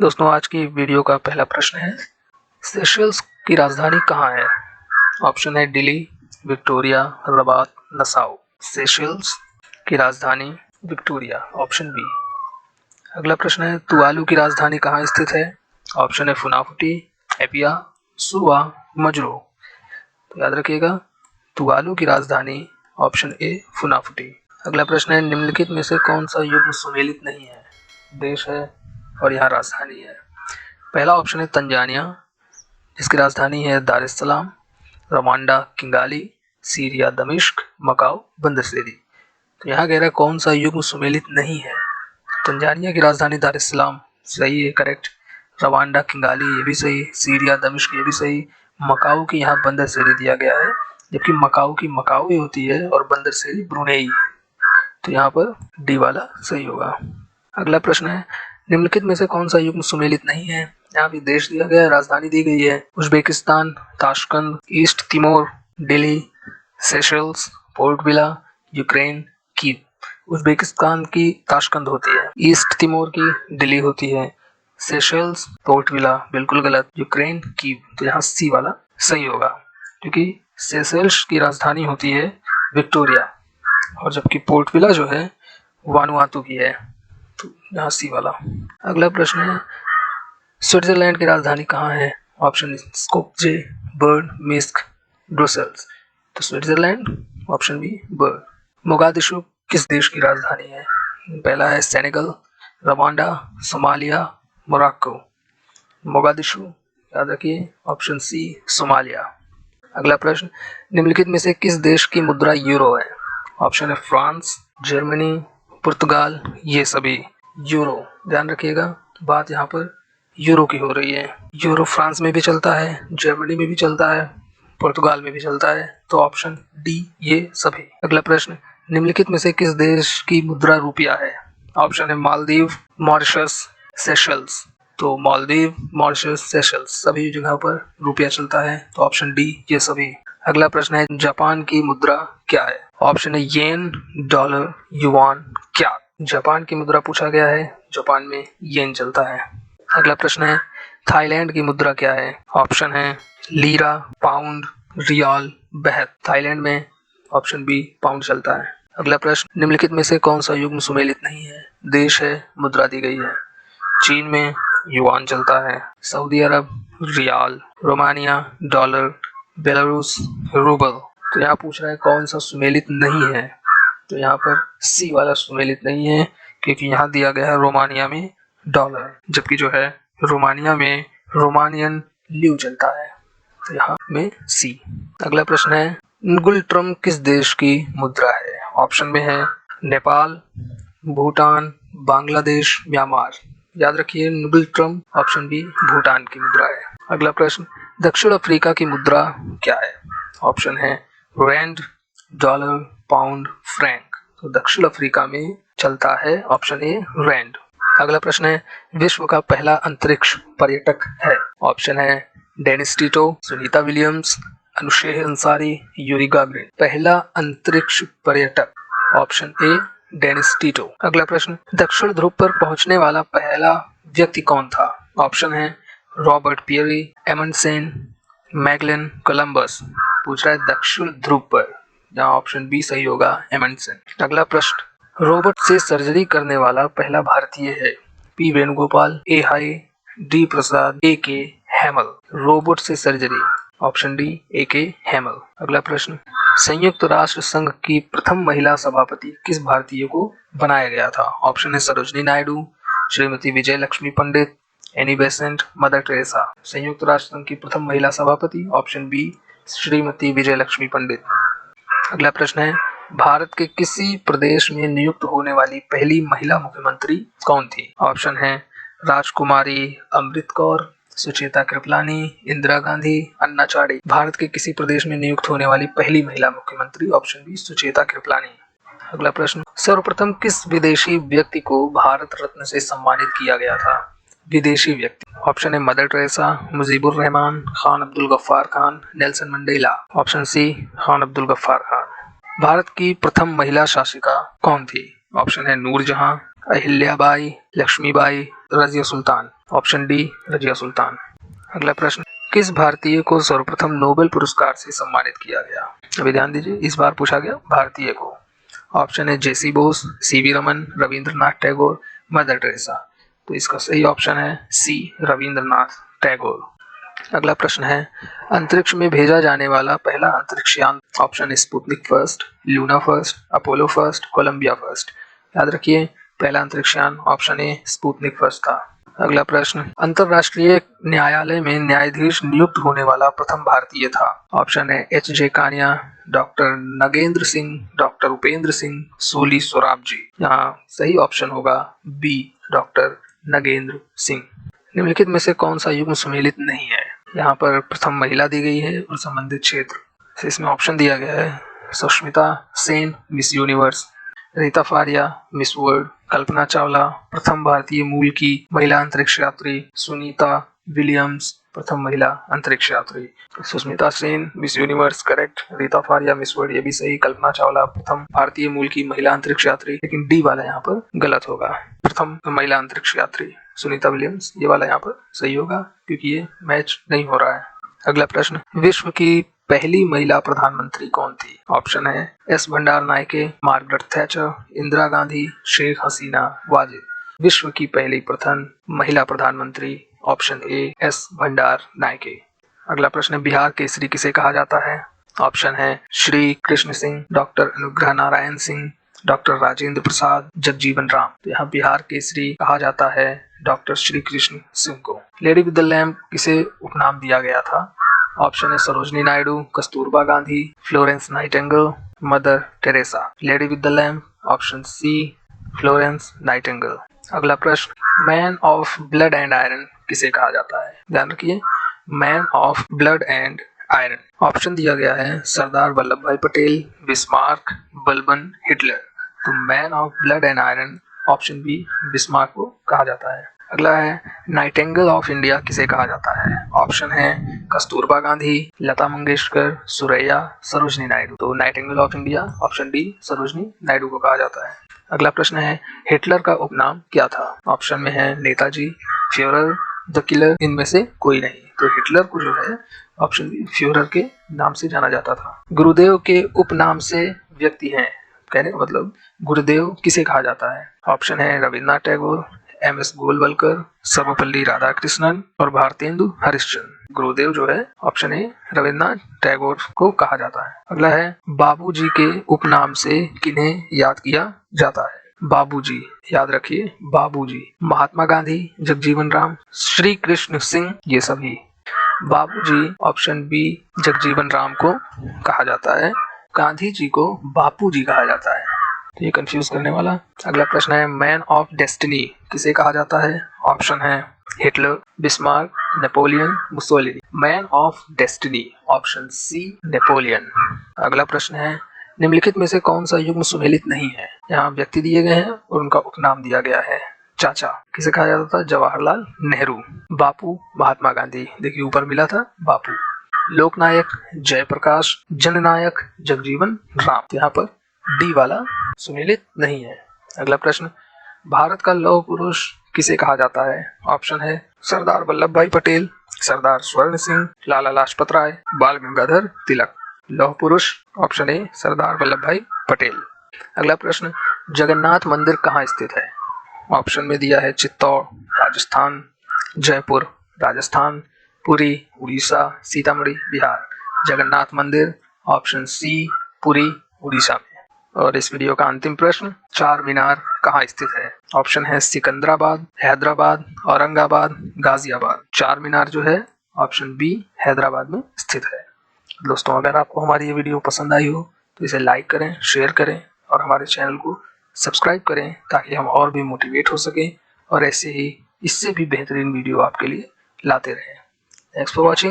दोस्तों, आज की वीडियो का पहला प्रश्न है, सेशल्स की राजधानी कहाँ है? ऑप्शन है Delhi, Victoria, Rabat, Nassau. Seychelles की राजधानी विक्टोरिया, ऑप्शन बी। अगला प्रश्न है, तुवालू की राजधानी कहाँ स्थित है? ऑप्शन है फुनाफुटी, एपिया, सुवा, मजरो। तो याद रखिएगा, तुवालू की राजधानी ऑप्शन ए फुनाफुटी। अगला प्रश्न है, निम्नलिखित में से कौन सा युग्म सुमेलित नहीं है? देश है और यहाँ राजधानी है। पहला ऑप्शन है तंजानिया, जिसकी राजधानी है दार एस सलाम, रवांडा किंगाली, सीरिया दमिश्क, मकाओ बंदरसेरी। तो यहाँ कह रहा है कौन सा युग्म सुमेलित नहीं है? तंजानिया की राजधानी दार एस सलाम सही है, करेक्ट। रवांडा किंगाली ये भी सही, सीरिया दमिश्क ये भी सही। मकाओ की यहाँ बंदरसेरी दिया गया है, जबकि मकाओ की मकाओ ही होती है और बंदरसेरी ब्रुनेई। तो यहाँ पर डी वाला सही होगा। अगला प्रश्न है, निम्नलिखित में से कौन सा युग्म सुमेलित नहीं है? यहाँ भी देश दिया गया है, राजधानी दी गई है, Uzbekistan, Tashkent, east Timor, Delhi, Seychelles, port villa, Ukraine, Kyiv. Uzbekistan की ताशकंद होती है, ईस्ट तिमोर की दिल्ली होती है, सेशल्स पोर्ट विला बिल्कुल गलत, यूक्रेन कीव। तो यहाँ सी वाला सही होगा, क्योंकि सेशल्स की राजधानी होती है विक्टोरिया, और जबकि पोर्ट विला जो है वानुआतू की है। तो यहाँ सी वाला। अगला प्रश्न है, स्विट्जरलैंड की राजधानी कहाँ है? Option Skopje, Bern, Minsk, Brussels. तो Switzerland, option B Bern. Mogadishu किस देश की राजधानी है? पहला है Senegal, Rwanda, Somalia, Morocco. Mogadishu याद रखिए, ऑप्शन सी सोमालिया। अगला प्रश्न, निम्नलिखित में से किस देश की मुद्रा यूरो है? ऑप्शन है फ्रांस, जर्मनी, पुर्तगाल, ये सभी। यूरो ध्यान रखिएगा, बात यहाँ पर यूरो की हो रही है। यूरो फ्रांस में भी चलता है, जर्मनी में भी चलता है, पुर्तगाल में भी चलता है। तो ऑप्शन डी ये सभी। अगला प्रश्न, निम्नलिखित में से किस देश की मुद्रा रुपया है? ऑप्शन है मालदीव, मॉरिशस, सेशल्स। तो मालदीव, मॉरिशस, सेशल्स सभी जगह पर रुपया चलता है। तो ऑप्शन डी ये सभी। अगला प्रश्न है, जापान की मुद्रा क्या है? ऑप्शन है येन, डॉलर, युआन, क्या। जापान की मुद्रा पूछा गया है, जापान में येन चलता है। अगला प्रश्न है, थाईलैंड की मुद्रा क्या है? ऑप्शन है लीरा, पाउंड, रियाल, बहत। थाईलैंड में ऑप्शन बी पाउंड चलता है। अगला प्रश्न, निम्नलिखित में से कौन सा युग्म सुमेलित नहीं है? देश है, मुद्रा दी गई है। चीन में युआन चलता है, Saudi Arab riyal, Romania dollar, Belarus rouble. तो यहाँ पूछ रहा है कौन सा सुमेलित नहीं है? तो यहाँ पर सी वाला सुमेलित नहीं है, क्योंकि यहाँ दिया गया है रोमानिया में डॉलर, जबकि जो है रोमानिया में रोमानियन ल्यू चलता है। तो यहाँ में सी। अगला प्रश्न है, नुगुल किस देश की मुद्रा है? ऑप्शन में है नेपाल, भूटान, बांग्लादेश, म्यांमार। याद रखिए, नुगुल ऑप्शन बी भूटान की मुद्रा है। अगला प्रश्न, दक्षिण अफ्रीका की मुद्रा क्या है? ऑप्शन है रैंड, डॉलर, पाउंड, फ्रैंक। तो दक्षिण अफ्रीका में चलता है ऑप्शन ए रैंड। अगला प्रश्न है, विश्व का पहला अंतरिक्ष पर्यटक है? ऑप्शन है Dennis Tito, Sunita Williams, Anousheh Ansari, Yuri Gagarin. पहला अंतरिक्ष पर्यटक ऑप्शन ए डेनिस टीटो। अगला प्रश्न, दक्षिण ध्रुव पर पहुंचने वाला पहला व्यक्ति कौन था? ऑप्शन है रॉबर्ट पियरी, एमंडसेन, मैगलन, कोलंबस। पूछ रहा है दक्षिण ध्रुव पर, जहाँ ऑप्शन बी सही होगा, एमंडसेन। अगला प्रश्न, रोबोट से सर्जरी करने वाला पहला भारतीय है? पी वेणुगोपाल, ए हाई, डी प्रसाद, ए के हेमल। रोबोट से सर्जरी, ऑप्शन डी ए के हेमल। अगला प्रश्न, संयुक्त राष्ट्र संघ की प्रथम महिला सभापति किस भारतीय को बनाया गया था? ऑप्शन है सरोजनी नायडू, श्रीमती विजय लक्ष्मी पंडित, एनी बेसेंट, मदर टेरेसा। संयुक्त राष्ट्र संघ की प्रथम महिला सभापति ऑप्शन बी श्रीमती विजय लक्ष्मी पंडित। अगला प्रश्न है, भारत के किसी प्रदेश में नियुक्त होने वाली पहली महिला मुख्यमंत्री कौन थी? ऑप्शन है राजकुमारी अमृत कौर, सुचेता कृपलानी, इंदिरा गांधी, अन्ना चाड़ी। भारत के किसी प्रदेश में नियुक्त होने वाली पहली महिला मुख्यमंत्री ऑप्शन बी सुचेता कृपलानी। अगला प्रश्न, सर्वप्रथम किस विदेशी व्यक्ति को भारत रत्न से सम्मानित किया गया था? विदेशी व्यक्ति, ऑप्शन है Mother Teresa, Mujibur Rahman, Khan Abdul Ghaffar Khan, Nelson Mandela. Option C Khan Abdul Ghaffar Khan. Bharat की प्रथम महिला शासिका कौन थी? ऑप्शन है नूरजहां, अहिल्याबाई, लक्ष्मीबाई, रजिया सुल्तान। Option D Razia Sultan. अगला प्रश्न, किस भारतीय को सर्वप्रथम नोबेल पुरस्कार से सम्मानित किया गया? अभी ध्यान दीजिए, इस बार पूछा गया भारतीय को। ऑप्शन है JC Bose, CV Raman, Rabindranath Tagore, Mother Teresa. तो इसका सही ऑप्शन है सी रविंद्रनाथ टैगोर। अगला प्रश्न है, अंतरिक्ष में भेजा जाने वाला पहला अंतरिक्ष यान। ऑप्शन है Sputnik first, Luna first, Apollo first, Columbia first. याद रखिए, पहला अंतरिक्ष यान ऑप्शन ए स्पुतनिक फर्स्ट था। अगला प्रश्न, अंतरराष्ट्रीय न्यायालय में न्यायाधीश नियुक्त होने वाला प्रथम भारतीय था। ऑप्शन है H J Kania, doctor Nagendra Singh, doctor Upendra Singh, Soli Sorabjee. यहाँ सही ऑप्शन होगा बी डॉक्टर नगेंद्र सिंह। निम्नलिखित में से कौन सा युग्म सुमेलित नहीं है? यहाँ पर प्रथम महिला दी गई है और संबंधित क्षेत्र। इसमें ऑप्शन दिया गया है Sushmita Sen Miss Universe, Reita Faria Miss World, Kalpana Chawla प्रथम भारतीय मूल की महिला अंतरिक्ष यात्री, सुनीता विलियम्स प्रथम महिला अंतरिक्ष यात्री। Sushmita Sen Miss universe correct, Rita Faria Miss world ये भी सही, कल्पना चावला प्रथम भारतीय मूल की महिला अंतरिक्ष यात्री, लेकिन डी वाला यहाँ पर गलत होगा। प्रथम महिला अंतरिक्ष यात्री सुनीता विलियम्स, ये वाला यहाँ पर सही होगा क्योंकि ये मैच नहीं हो रहा है। अगला प्रश्न, विश्व की पहली महिला प्रधानमंत्री कौन थी? ऑप्शन है S Bandaranaike, Margaret Thatcher, Indira Gandhi, Sheikh Hasina, Wajed. विश्व की पहली प्रथम महिला प्रधानमंत्री option A S Bandaranaike. अगला प्रश्न, बिहार केसरी किसे कहा जाता है? ऑप्शन है श्री कृष्ण सिंह, डॉक्टर अनुग्रह नारायण सिंह, डॉक्टर राजेंद्र प्रसाद, जगजीवन राम। तो यहाँ बिहार केसरी कहा जाता है डॉक्टर श्री कृष्ण सिंह को। लेडी विद द लैम्प किसे उपनाम दिया गया था? ऑप्शन है Sarojini Naidu, Kasturba Gandhi, Florence Nightingale, Mother Teresa. Lady with the lamp option C Florence Nightingale. अगला प्रश्न, man of blood and iron किसे कहा जाता है? ध्यान रखिए, man of blood and iron. Option दिया गया है सरदार वल्लभ भाई पटेल, बिस्मार्क, बलबन, हिटलर। तो man of blood and iron option B Bismarck को कहा जाता है। अगला है नाइटिंगेल ऑफ इंडिया किसे कहा जाता है? ऑप्शन है कस्तूरबा गांधी, लता मंगेशकर, सुरैया, सरोजनी नायडू। तो Nightingale of India option D Sarojini Naidu को कहा जाता है। अगला प्रश्न है, हिटलर का उपनाम क्या था? ऑप्शन में है नेताजी, फ्यूरर, द किलर, इनमें से कोई नहीं। तो हिटलर को जो है ऑप्शन बी फ्यूरर के नाम से जाना जाता था। गुरुदेव के उपनाम से व्यक्ति हैं, कहने का मतलब गुरुदेव किसे कहा जाता है? ऑप्शन है रविन्द्रनाथ टैगोर, एम एस गोलवलकर, सर्वपल्ली राधाकृष्णन और भारतेंदु हरिश्चंद्र। गुरुदेव जो है ऑप्शन ए रविन्द्रनाथ टैगोर को कहा जाता है। अगला है, बाबूजी के उपनाम से किन्हें याद किया जाता है? बाबूजी, याद रखिए बाबूजी, महात्मा गांधी, जगजीवन राम, श्री कृष्ण सिंह, ये सभी। बाबूजी ऑप्शन बी जगजीवन राम को कहा जाता है, गांधी जी को बापूजी कहा जाता है। तो ये कंफ्यूज करने वाला। अगला प्रश्न है, मैन ऑफ डेस्टिनी किसे कहा जाता है? ऑप्शन है Hitler, Bismarck, Napoleon, Mussolini. Man of destiny option C Napoleon. अगला प्रश्न है, निम्नलिखित में से कौन सा युग्म सुमेलित नहीं है? यहाँ व्यक्ति दिए गए हैं और उनका उपनाम दिया गया है। चाचा किसे कहा जाता था? जवाहरलाल नेहरू। बापू महात्मा गांधी, देखिए ऊपर मिला था बापू। लोकनायक जयप्रकाश, जननायक जगजीवन राम। यहाँ पर डी वाला सुमेलित नहीं है। अगला प्रश्न, भारत का लौह पुरुष किसे कहा जाता है? ऑप्शन है सरदार वल्लभ भाई पटेल, सरदार स्वर्ण सिंह, लाला लाजपत राय, बाल गंगाधर तिलक। लौह पुरुष ऑप्शन ए सरदार वल्लभ भाई पटेल। अगला प्रश्न, जगन्नाथ मंदिर कहाँ स्थित है? ऑप्शन में दिया है चित्तौड़ राजस्थान, जयपुर राजस्थान, पुरी उड़ीसा, सीतामढ़ी बिहार। जगन्नाथ मंदिर ऑप्शन सी पुरी उड़ीसा में। और इस वीडियो का अंतिम प्रश्न, चार मीनार कहाँ स्थित है? ऑप्शन है सिकंदराबाद, हैदराबाद, औरंगाबाद, गाजियाबाद। चार मीनार जो है ऑप्शन बी हैदराबाद में स्थित है। दोस्तों, अगर आपको हमारी ये वीडियो पसंद आई हो तो इसे लाइक करें, शेयर करें और हमारे चैनल को सब्सक्राइब करें ताकि हम और भी मोटिवेट हो सकें और ऐसे ही इससे भी बेहतरीन वीडियो आपके लिए लाते रहें। Thanks for watching.